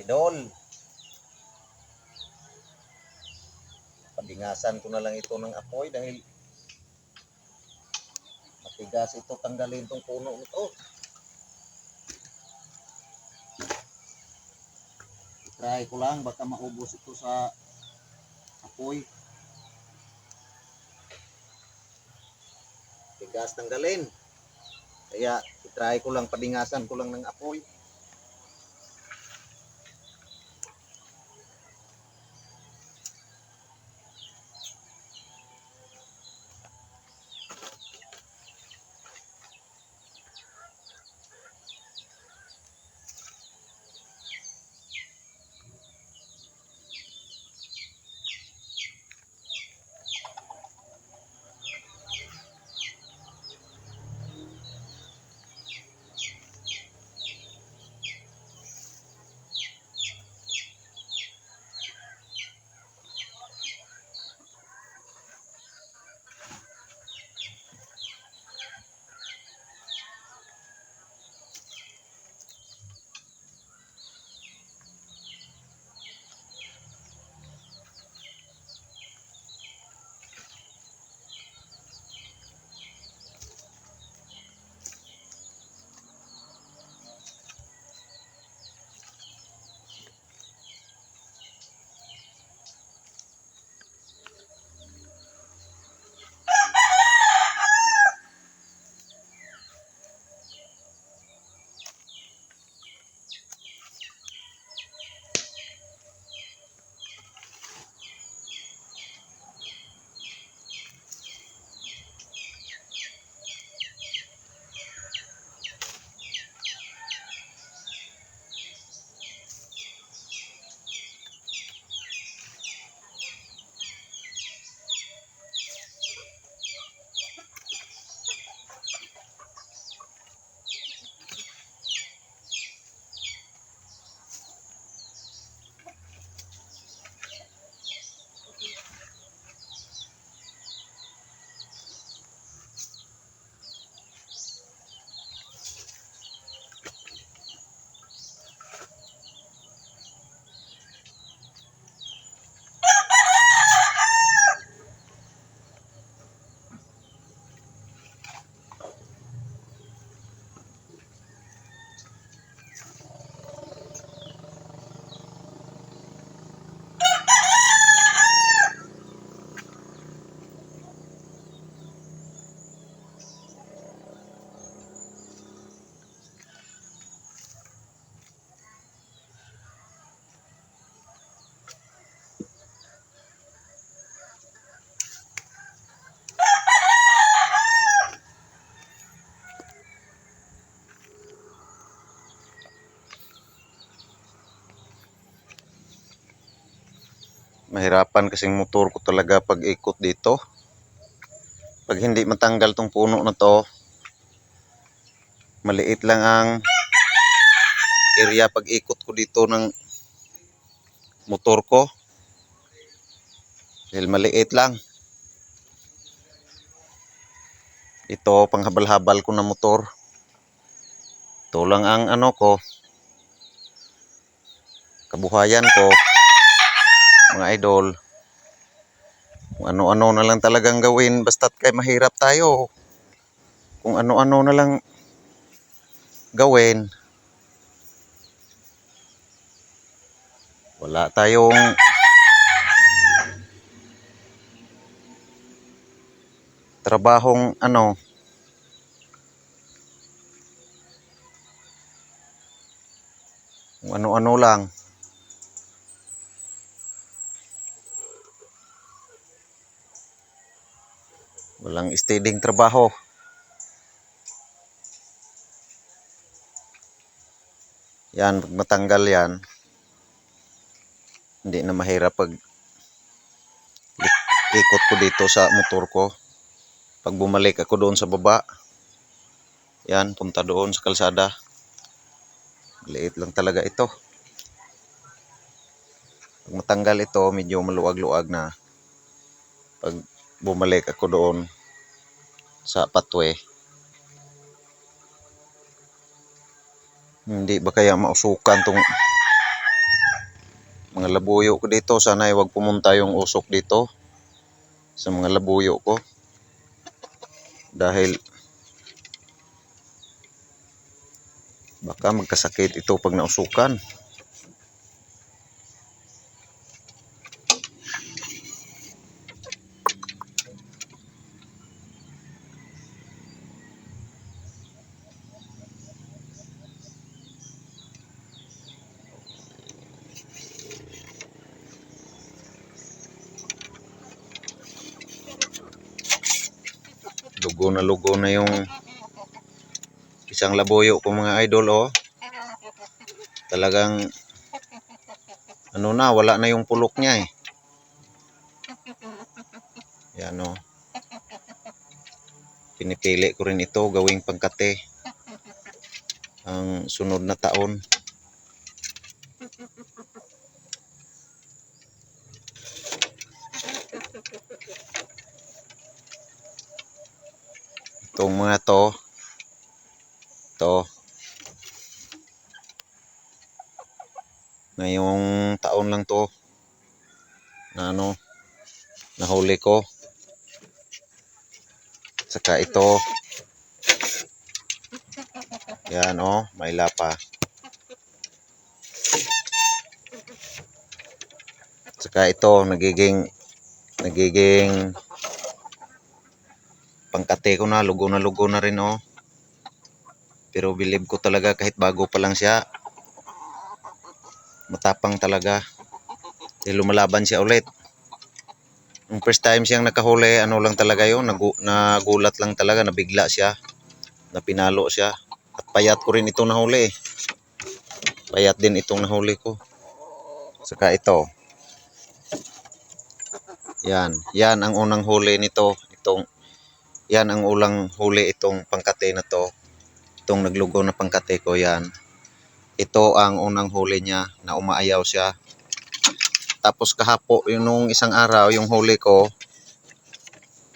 idol. Pabingasan ko na lang ito ng apoy dahil matigas ito, tanggalin tong puno nito. Try ko lang, baka maubos ito sa apoy. Tigas tanggalin. Kaya try ko lang, pabingasan ko lang ng apoy. Mahirapan kasing motor ko talaga pag ikot dito. Pag hindi matanggal tong puno na to, maliit lang ang area pag ikot ko dito ng motor ko. Dahil maliit lang. Ito panghabal-habal ko na motor. Ito lang ang ano ko, kabuhayan ko. Mga idol, kung ano-ano na lang talagang gawin basta't kay mahirap tayo. Kung ano-ano na lang gawin, wala tayong trabahong ano, kung ano-ano lang. Walang steadying trabaho. Yan, pag matanggal yan, hindi na mahirap pag ikot ko dito sa motor ko. Pag bumalik ako doon sa baba, yan, punta doon sa kalsada. Liit lang talaga ito. Pag matanggal ito, medyo maluwag-luwag na. Pag bumalik ako doon sa pathway, hindi ba kaya mausukan tong Mga labuyo ko dito, sana ay wag pumunta yung usok dito sa mga labuyo ko. Dahil baka magkasakit ito pag nausukan. Lugo na yung isang labuyo ko mga idol, oh. Talagang ano na, wala na yung pulok niya eh. Yan, oh. Pinipili ko rin ito gawing pangkate ang sunod na taon. Itong mga to ngayong taon lang to na ano, nahuli ko. Saka ito, yan, oh, may lapa. Saka ito, nagiging pangkate ko na, lugo na rin, oh. Pero believe ko talaga kahit bago pa lang siya, matapang talaga. Dahil lumalaban siya ulit. Yung first time siyang nakahuli, ano lang talaga yun, nagulat lang talaga, nabigla siya, napinalo siya. At payat ko rin itong nahuli. Payat din itong nahuli ko. Saka ito. Yan ang unang huli nito. Yan ang ulang huli itong pangkate na to. Itong naglugo na pangkate ko, yan. Ito ang unang huli niya na umaayaw siya. Tapos kahapo, yung isang araw, yung huli ko,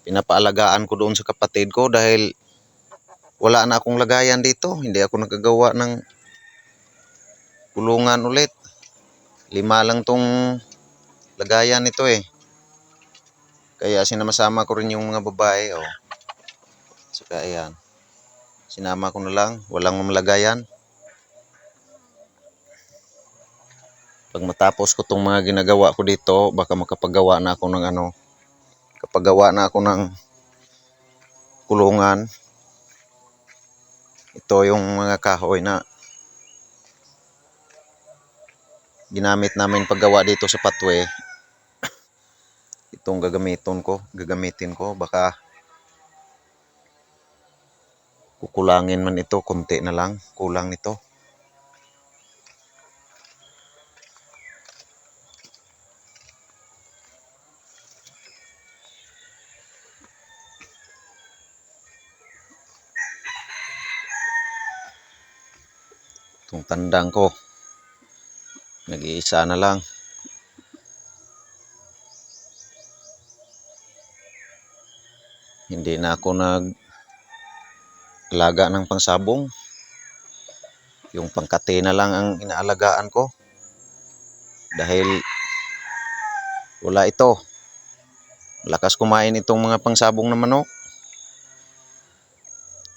pinapaalagaan ko doon sa kapatid ko dahil wala na akong lagayan dito. Hindi ako nakagawa ng kulungan ulit. 5 lang tong lagayan nito eh. Kaya sinama-sama ko rin yung mga babae, oh. Saka ayan. Sinama ko na lang, walang mamalagayan. Pag matapos ko tong mga ginagawa ko dito, baka makapagawa na ako ng ano, kapagawa na ako ng kulungan. Ito yung mga kahoy na ginamit namin paggawa dito sa patwe. Itong gagamitin ko, baka kukulangin man ito, konti na lang, kulang nito. Itong tandang ko, nag-iisa na lang. Hindi na ako nag-alaga ng pangsabong. Yung pangkate na lang ang inaalagaan ko. Dahil wala ito. Malakas kumain itong mga pangsabong na manok.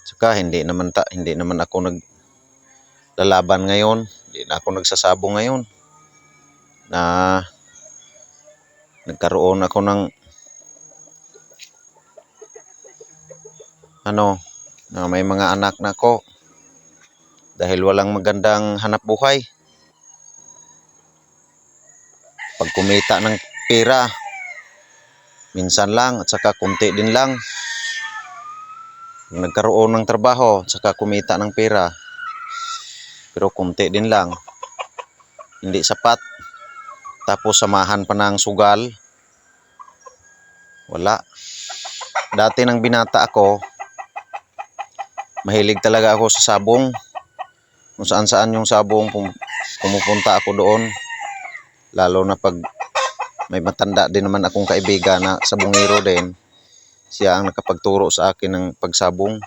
Saka hindi naman ako naglalaban ngayon. Hindi na ako nagsasabong ngayon. Na nagkaroon ako ng na may mga anak na ako. Dahil walang magandang hanap buhay. Pag kumita ng pera, minsan lang at saka kunti din lang. Nagkaroon ng trabaho at saka kumita ng pera, pero kunti din lang. Hindi sapat. Tapos samahan pa ng sugal. Wala. Dati nang binata ako, mahilig talaga ako sa sabong. Kung saan yung sabong, pumupunta ako doon. Lalo na pag may matanda din naman akong kaibigan na sabongero din. Siya ang nakapagturo sa akin ng pagsabong.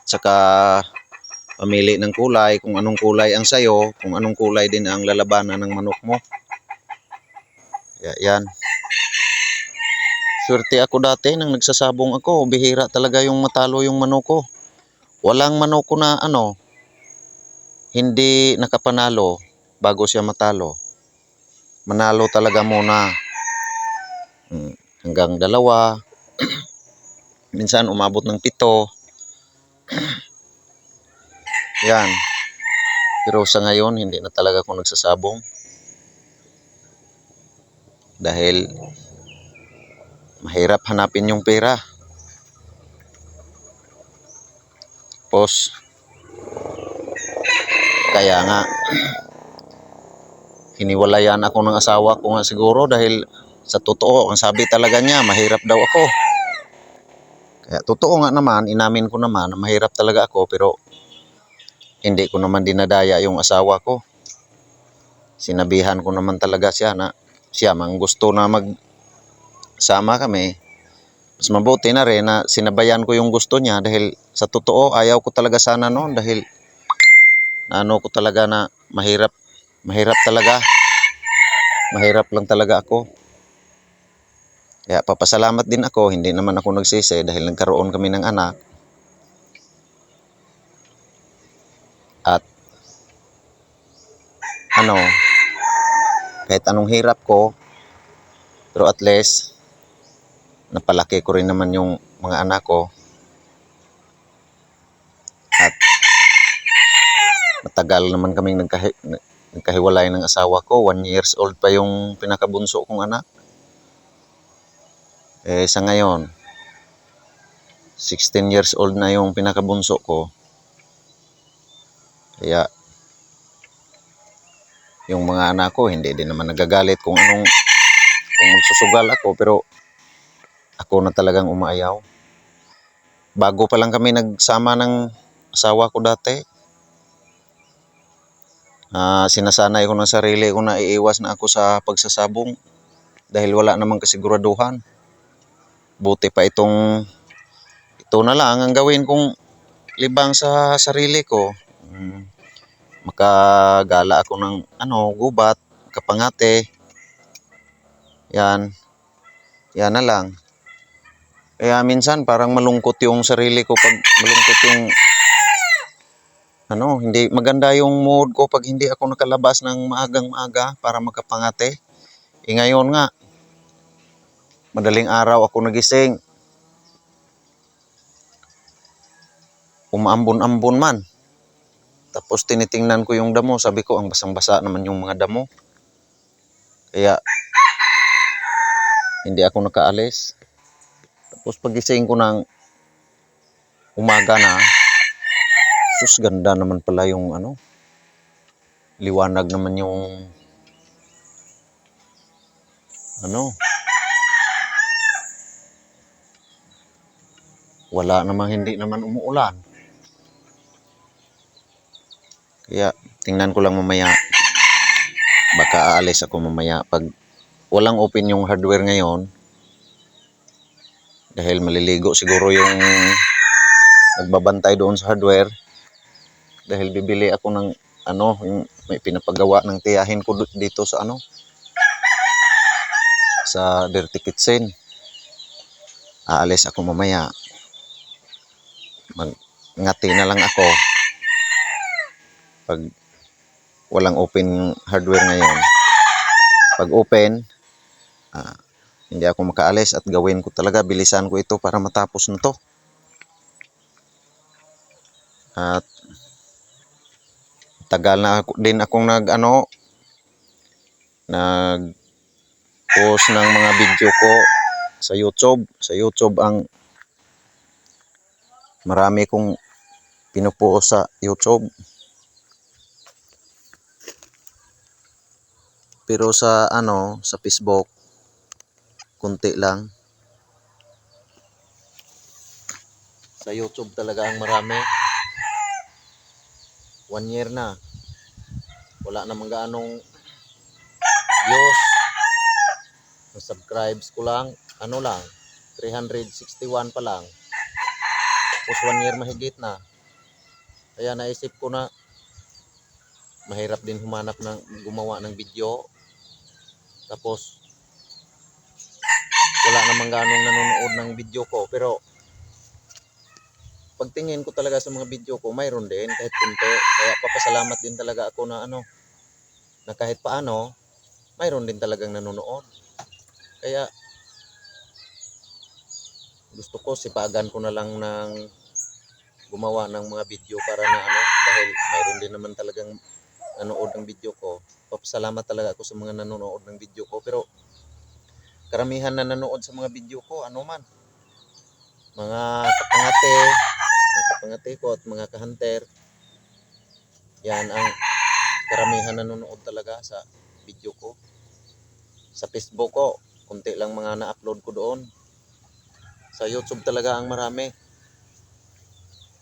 Saka Pamili ng kulay, kung anong kulay ang sayo, kung anong kulay din ang lalabanan ng manok mo. Yan. Swerte ako dati nang nagsasabong ako, bihira talaga yung matalo yung manok ko. Walang manok ko na hindi nakapanalo bago siya matalo. Manalo talaga muna. Hanggang 2. Minsan umabot ng 7. Yan. Pero sa ngayon, hindi na talaga ako nagsasabong. Dahil mahirap hanapin yung pera. Tapos, kaya nga, hiniwalayan ako ng asawa ko nga siguro dahil sa totoo, ang sabi talaga niya, mahirap daw ako. Kaya totoo nga naman, inamin ko naman na mahirap talaga ako, pero hindi ko naman dinadaya yung asawa ko. Sinabihan ko naman talaga siya na siya mang gusto na magsama kami. Mas mabuti na rin na sinabayan ko yung gusto niya dahil sa totoo ayaw ko talaga sana noon dahil ano ko talaga na mahirap talaga. Mahirap lang talaga ako. Kaya papasalamat din ako, hindi naman ako nagsisi dahil nagkaroon kami ng anak. At kahit anong hirap ko, pero at least napalaki ko rin naman yung mga anak ko. At matagal naman kaming nagkahiwalay ng asawa ko. 1 years old pa yung pinakabunso kong anak. Sa ngayon, 16 years old na yung pinakabunso ko. Kaya yung mga anak ko hindi din naman nagagalit kung magsusugal ako, pero ako na talagang umaayaw. Bago pa lang kami nagsama ng asawa ko dati, sinasanay ko ng sarili ko na iiwas na ako sa pagsasabong dahil wala namang kasiguraduhan. Buti pa ito na lang ang gawin kong libang sa sarili ko. Makagala ako ng gubat, kapangate. Yan na lang. Kaya minsan parang malungkot yung sarili ko pag malungkot yung hindi maganda yung mood ko pag hindi ako nakalabas ng maagang-maaga para makapangate. Ngayon nga, madaling araw ako nagising. Umaambon-ambon man. Tapos tinitingnan ko yung damo, sabi ko ang basang-basa naman yung mga damo. Kaya hindi ako nakaalis. Tapos pagising ko ng umaga na, sus ganda naman pala yung liwanag naman yung wala namang hindi naman umuulan. Kaya tingnan ko lang mamaya, baka aalis ako mamaya pag walang open yung hardware ngayon dahil maliligo siguro yung nagbabantay doon sa hardware dahil bibili ako ng yung may pinapagawa ng tiyahin ko dito sa sa Dirty Kitchen. Aalis ako mamaya, ngati na lang ako pag walang open hardware ngayon. Pag open, hindi ako makaalis at gawin ko talaga, bilisan ko ito para matapos na to. At tagal na din akong nag-post ng mga video ko sa YouTube. Sa YouTube ang marami kong pinupost sa YouTube. Pero sa sa Facebook, kunti lang. Sa YouTube talaga ang marami. 1 year na. Wala namang gaanong views. Subscribes ko lang, 361 pa lang. Tapos 1 year mahigit na. Kaya naisip ko na mahirap din humanap ng gumawa ng video. Tapos wala namang ganong nanonood ng video ko. Pero pagtingin ko talaga sa mga video ko, mayroon din kahit kunti. Kaya papasalamat din talaga ako na na kahit paano, mayroon din talagang nanonood. Kaya gusto ko sipagan ko na lang ng gumawa ng mga video para na dahil mayroon din naman talagang nanonood ng video ko. Papasalamat talaga ako sa mga nanonood ng video ko. Pero karamihan na nanonood sa mga video ko, mga kapangate ko at mga kahunter, yan ang karamihan nanonood talaga sa video ko. Sa Facebook ko, kunti lang mga na-upload ko doon. Sa YouTube talaga ang marami.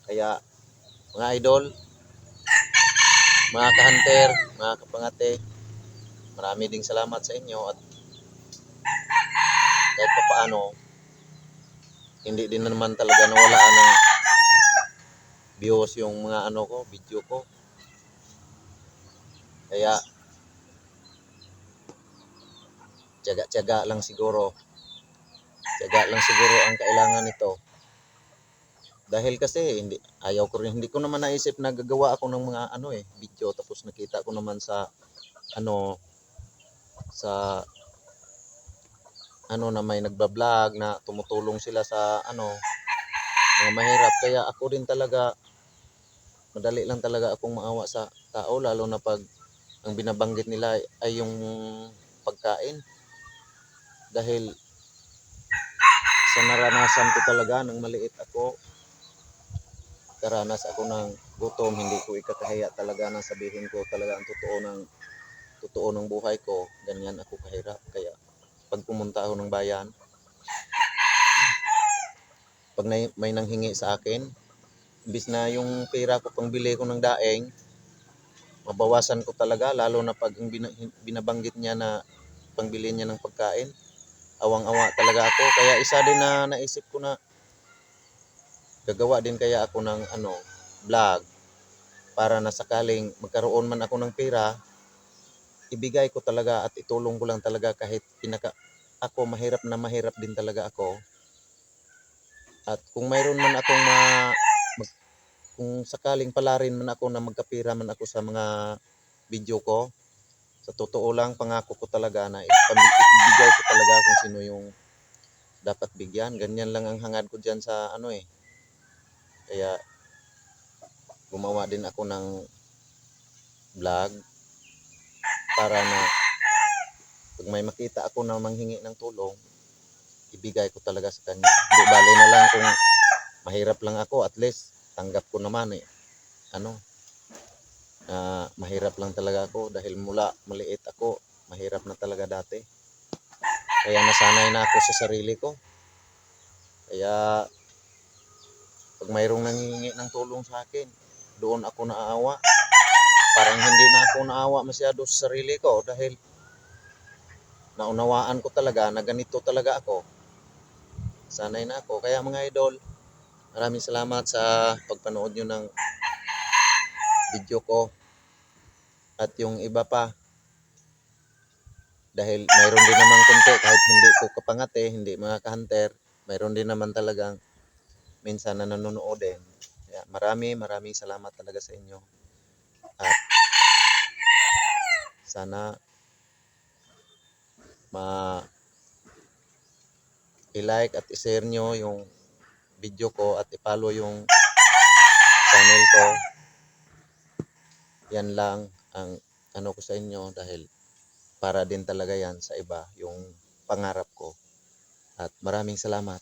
Kaya mga idol, mga kahunter, mga kapangate, marami ding salamat sa inyo at kahit pa paano, hindi din naman talaga nawalaan ng views yung mga video ko. Kaya tiyaga-tiyaga lang siguro. Tiyaga lang siguro ang kailangan nito. Dahil kasi hindi ko naman naisip na gagawa ako ng mga video, tapos nakita ko naman sa sa na may nagba-vlog na tumutulong sila sa mga mahirap. Kaya ako din talaga, madali lang talaga akong maawa sa tao, lalo na pag ang binabanggit nila ay yung pagkain. Dahil sa naranasan ko talaga nang maliit ako, karanas ako ng gutom, hindi ko ikakahiya talaga na sabihin ko talaga ang totoo ng buhay ko. Ganyan ako kahirap. Kaya pag pumunta ako ng bayan, pag may nanghingi sa akin, imbis na yung pera ko pangbili ko ng daing, mabawasan ko talaga, lalo na pag binabanggit niya na pangbili niya ng pagkain. Awang-awa talaga ako. Kaya isa din na naisip ko na gagawa din kaya ako ng vlog para na sakaling magkaroon man ako ng pera, ibigay ko talaga at itulong ko lang talaga kahit ako mahirap din talaga ako. At kung mayroon man akong kung sakaling palarin man ako na magkapira man ako sa mga video ko, sa totoo lang pangako ko talaga na ibigay ko talaga kung sino yung dapat bigyan. Ganyan lang ang hangad ko diyan sa Kaya gumawa din ako ng vlog para na pag may makita ako na manghingi ng tulong, ibigay ko talaga sa kanya. Hindi bali na lang kung mahirap lang ako, at least tanggap ko naman mahirap lang talaga ako dahil mula maliit ako, mahirap na talaga dati. Kaya nasanay na ako sa sarili ko. Kaya pag mayroong nanghihingi ng tulong sa akin, doon ako naawa. Parang hindi na ako naawa masyado sa sarili ko dahil naunawaan ko talaga na ganito talaga ako. Sanay na ako. Kaya mga idol, maraming salamat sa pagpanood nyo ng video ko. At yung iba pa, dahil mayroon din naman konti, kahit hindi ko kapangate, hindi mga kahunter, mayroon din naman talagang minsan na nanonood din. Kaya maraming salamat talaga sa inyo. At sana i-like at i-share nyo yung video ko at i-follow yung channel ko. Yan lang ang ko sa inyo, dahil para din talaga yan sa iba yung pangarap ko. At maraming salamat.